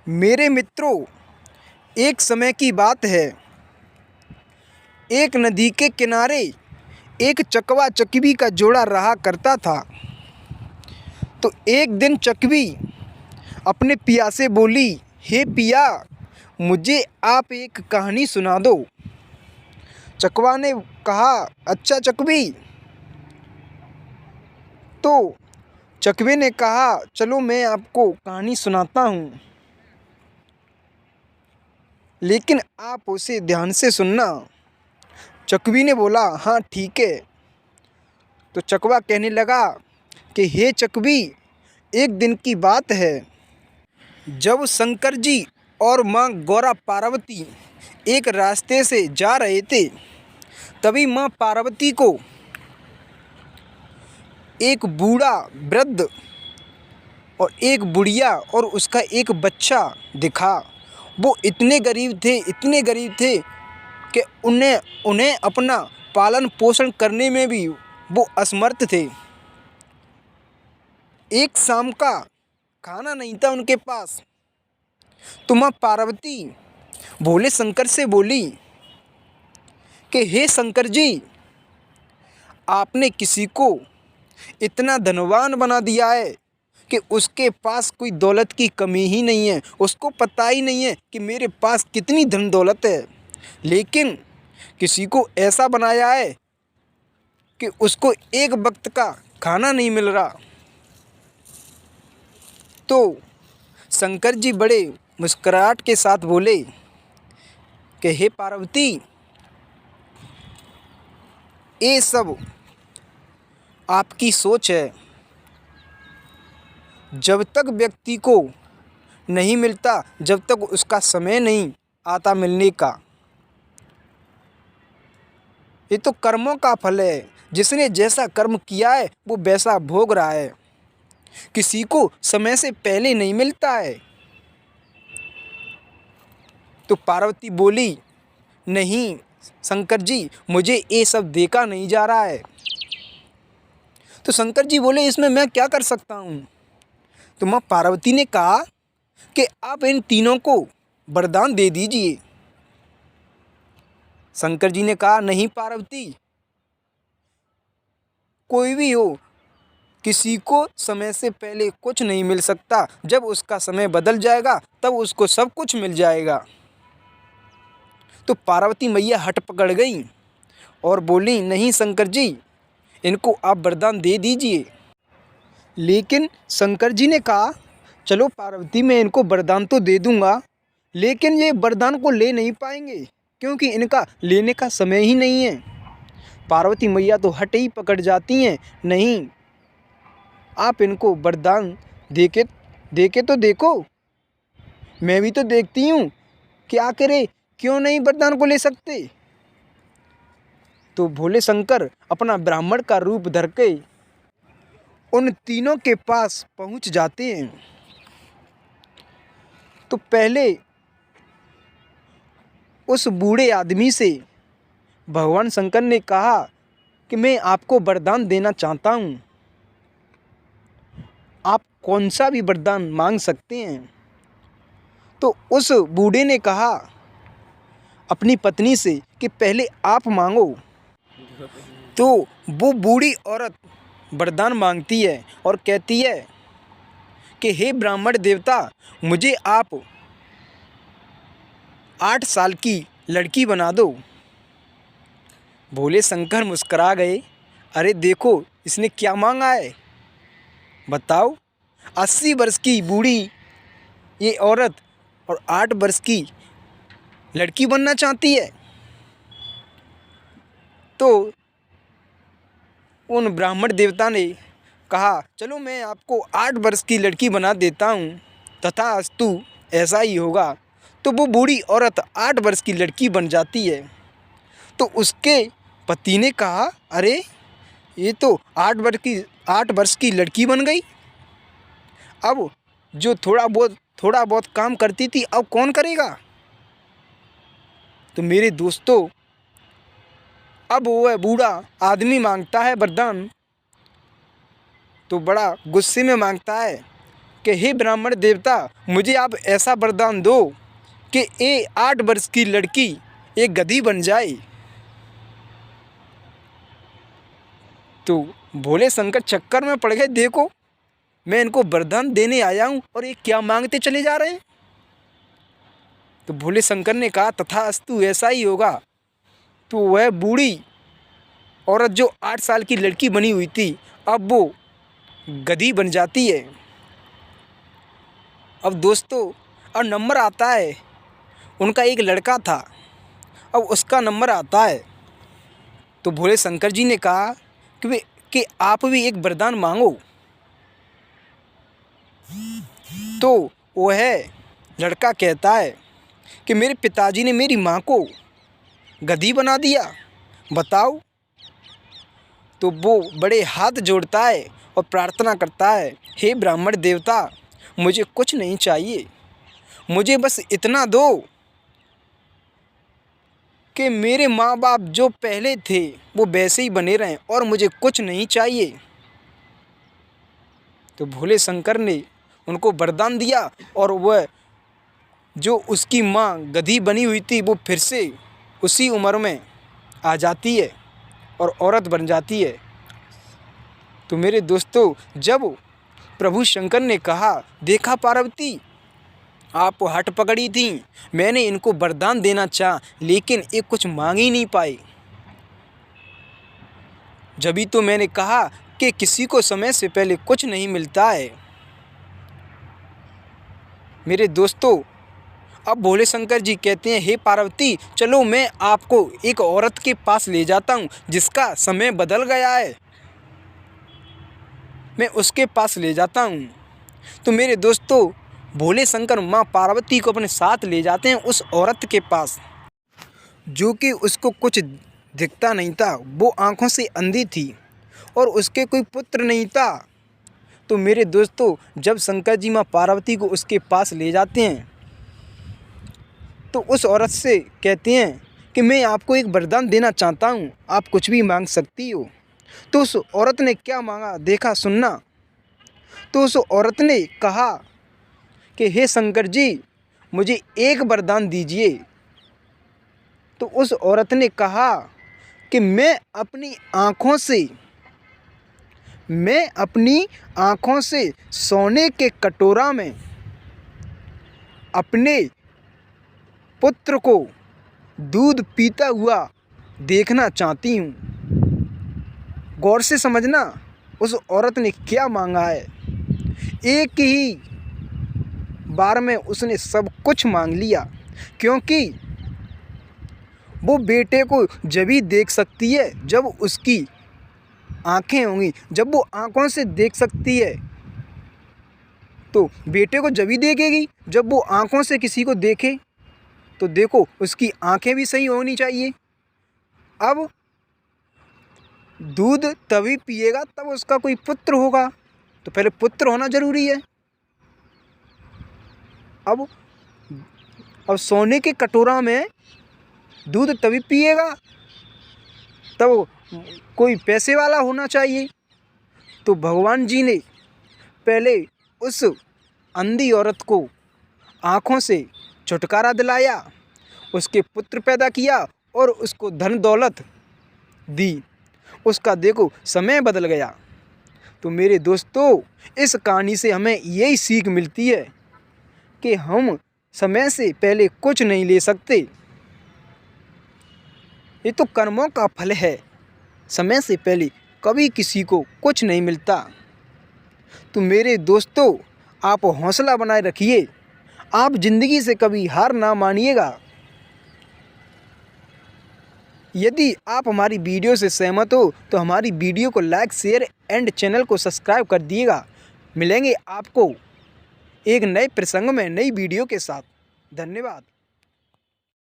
मेरे मित्रों, एक समय की बात है। एक नदी के किनारे एक चकवा चकवी का जोड़ा रहा करता था। तो एक दिन चकवी अपने पिया से बोली, हे पिया, मुझे आप एक कहानी सुना दो। चकवा ने कहा, अच्छा चकवी। तो चकवे ने कहा, चलो मैं आपको कहानी सुनाता हूँ, लेकिन आप उसे ध्यान से सुनना। चकवी ने बोला, हाँ ठीक है। तो चकवा कहने लगा कि हे चकवी, एक दिन की बात है जब शंकर जी और माँ गौरा पार्वती एक रास्ते से जा रहे थे। तभी माँ पार्वती को एक बूढ़ा वृद्ध और एक बुढ़िया और उसका एक बच्चा दिखा। वो इतने गरीब थे कि उन्हें अपना पालन पोषण करने में भी वो असमर्थ थे। एक शाम का खाना नहीं था उनके पास। तो माँ पार्वती भोले शंकर से बोली कि हे शंकर जी, आपने किसी को इतना धनवान बना दिया है कि उसके पास कोई दौलत की कमी ही नहीं है। उसको पता ही नहीं है कि मेरे पास कितनी धन दौलत है, लेकिन किसी को ऐसा बनाया है कि उसको एक वक्त का खाना नहीं मिल रहा। तो शंकर जी बड़े मुस्कुराहट के साथ बोले कि हे पार्वती, ये सब आपकी सोच है। जब तक व्यक्ति को नहीं मिलता, जब तक उसका समय नहीं आता मिलने का, ये तो कर्मों का फल है। जिसने जैसा कर्म किया है वो वैसा भोग रहा है। किसी को समय से पहले नहीं मिलता है। तो पार्वती बोली, नहीं शंकर जी, मुझे ये सब देखा नहीं जा रहा है। तो शंकर जी बोले, इसमें मैं क्या कर सकता हूँ। तो माँ पार्वती ने कहा कि आप इन तीनों को वरदान दे दीजिए। शंकर जी ने कहा, नहीं पार्वती, कोई भी हो, किसी को समय से पहले कुछ नहीं मिल सकता। जब उसका समय बदल जाएगा तब उसको सब कुछ मिल जाएगा। तो पार्वती मैया हट पकड़ गई और बोली, नहीं शंकर जी, इनको आप वरदान दे दीजिए। लेकिन शंकर जी ने कहा, चलो पार्वती, मैं इनको वरदान तो दे दूंगा, लेकिन ये वरदान को ले नहीं पाएंगे क्योंकि इनका लेने का समय ही नहीं है। पार्वती मैया तो हट ही पकड़ जाती हैं, नहीं, आप इनको वरदान देके तो देखो। मैं भी तो देखती हूँ कि आखिर क्यों नहीं वरदान को ले सकते। तो भोले शंकर अपना ब्राह्मण का रूप धर के उन तीनों के पास पहुँच जाते हैं। तो पहले उस बूढ़े आदमी से भगवान शंकर ने कहा कि मैं आपको वरदान देना चाहता हूँ, आप कौन सा भी वरदान मांग सकते हैं। तो उस बूढ़े ने कहा अपनी पत्नी से कि पहले आप मांगो। तो वो बूढ़ी औरत वरदान मांगती है और कहती है कि हे ब्राह्मण देवता, मुझे आप 8 साल की लड़की बना दो। भोले शंकर मुस्करा गए, अरे देखो इसने क्या मांगा है, बताओ। 80 वर्ष की बूढ़ी ये औरत और 8 वर्ष की लड़की बनना चाहती है। तो उन ब्राह्मण देवता ने कहा, चलो मैं आपको 8 वर्ष की लड़की बना देता हूँ, तथास्तु, ऐसा ही होगा। तो वो बूढ़ी औरत 8 वर्ष की लड़की बन जाती है। तो उसके पति ने कहा, अरे ये तो 8 वर्ष की लड़की बन गई। अब जो थोड़ा बहुत काम करती थी, अब कौन करेगा। तो मेरे दोस्तों, अब वह बूढ़ा आदमी मांगता है वरदान, तो बड़ा गुस्से में मांगता है कि हे ब्राह्मण देवता, मुझे आप ऐसा वरदान दो कि ये 8 वर्ष की लड़की एक गधी बन जाए। तो भोले शंकर चक्कर में पड़ गए, देखो मैं इनको वरदान देने आया हूँ और ये क्या मांगते चले जा रहे हैं। तो भोले शंकर ने कहा तथास्तु, ऐसा ही होगा। तो वह बूढ़ी औरत जो 8 साल की लड़की बनी हुई थी, अब वो गधी बन जाती है। अब दोस्तों, अब नंबर आता है, उनका एक लड़का था, अब उसका नंबर आता है। तो भोले शंकर जी ने कहा कि आप भी एक वरदान मांगो। तो वह लड़का कहता है कि मेरे पिताजी ने मेरी माँ को गधी बना दिया, बताओ। तो वो बड़े हाथ जोड़ता है और प्रार्थना करता है, हे ब्राह्मण देवता, मुझे कुछ नहीं चाहिए, मुझे बस इतना दो कि मेरे माँ बाप जो पहले थे वो वैसे ही बने रहें और मुझे कुछ नहीं चाहिए। तो भोले शंकर ने उनको वरदान दिया और वह जो उसकी माँ गधी बनी हुई थी वो फिर से उसी उम्र में आ जाती है और औरत बन जाती है। तो मेरे दोस्तों, जब प्रभु शंकर ने कहा, देखा पार्वती, आप हट पकड़ी थी, मैंने इनको वरदान देना चाहा लेकिन ये कुछ मांग ही नहीं पाए। जभी तो मैंने कहा कि किसी को समय से पहले कुछ नहीं मिलता है। मेरे दोस्तों, अब भोले शंकर जी कहते हैं, हे पार्वती, चलो मैं आपको एक औरत के पास ले जाता हूँ जिसका समय बदल गया है, मैं उसके पास ले जाता हूँ। तो मेरे दोस्तों, भोले शंकर माँ पार्वती को अपने साथ ले जाते हैं उस औरत के पास जो कि उसको कुछ दिखता नहीं था, वो आँखों से अंधी थी और उसके कोई पुत्र नहीं था। तो मेरे दोस्तों, जब शंकर जी माँ पार्वती को उसके पास ले जाते हैं तो उस औरत से कहते हैं कि मैं आपको एक वरदान देना चाहता हूँ, आप कुछ भी मांग सकती हो। तो उस औरत ने क्या मांगा, देखा सुनना। तो उस औरत ने कहा कि हे शंकर जी, मुझे एक वरदान दीजिए। तो उस औरत ने कहा कि मैं अपनी आँखों से सोने के कटोरा में अपने पुत्र को दूध पीता हुआ देखना चाहती हूँ। गौर से समझना, उस औरत ने क्या मांगा है। एक ही बार में उसने सब कुछ मांग लिया, क्योंकि वो बेटे को जब ही देख सकती है जब उसकी आँखें होंगी। जब वो आँखों से देख सकती है तो बेटे को जब ही देखेगी जब वो आँखों से किसी को देखे। तो देखो, उसकी आँखें भी सही होनी चाहिए। अब दूध तभी पिएगा तब उसका कोई पुत्र होगा, तो पहले पुत्र होना ज़रूरी है। अब सोने के कटोरा में दूध तभी पिएगा तब कोई पैसे वाला होना चाहिए। तो भगवान जी ने पहले उस अंधी औरत को आँखों से छुटकारा दिलाया, उसके पुत्र पैदा किया और उसको धन दौलत दी। उसका देखो समय बदल गया। तो मेरे दोस्तों, इस कहानी से हमें यही सीख मिलती है कि हम समय से पहले कुछ नहीं ले सकते। ये तो कर्मों का फल है, समय से पहले कभी किसी को कुछ नहीं मिलता। तो मेरे दोस्तों, आप हौसला बनाए रखिए, आप ज़िंदगी से कभी हार ना मानिएगा। यदि आप हमारी वीडियो से सहमत हो तो हमारी वीडियो को लाइक, शेयर एंड चैनल को सब्सक्राइब कर दिएगा। मिलेंगे आपको एक नए प्रसंग में नई वीडियो के साथ। धन्यवाद।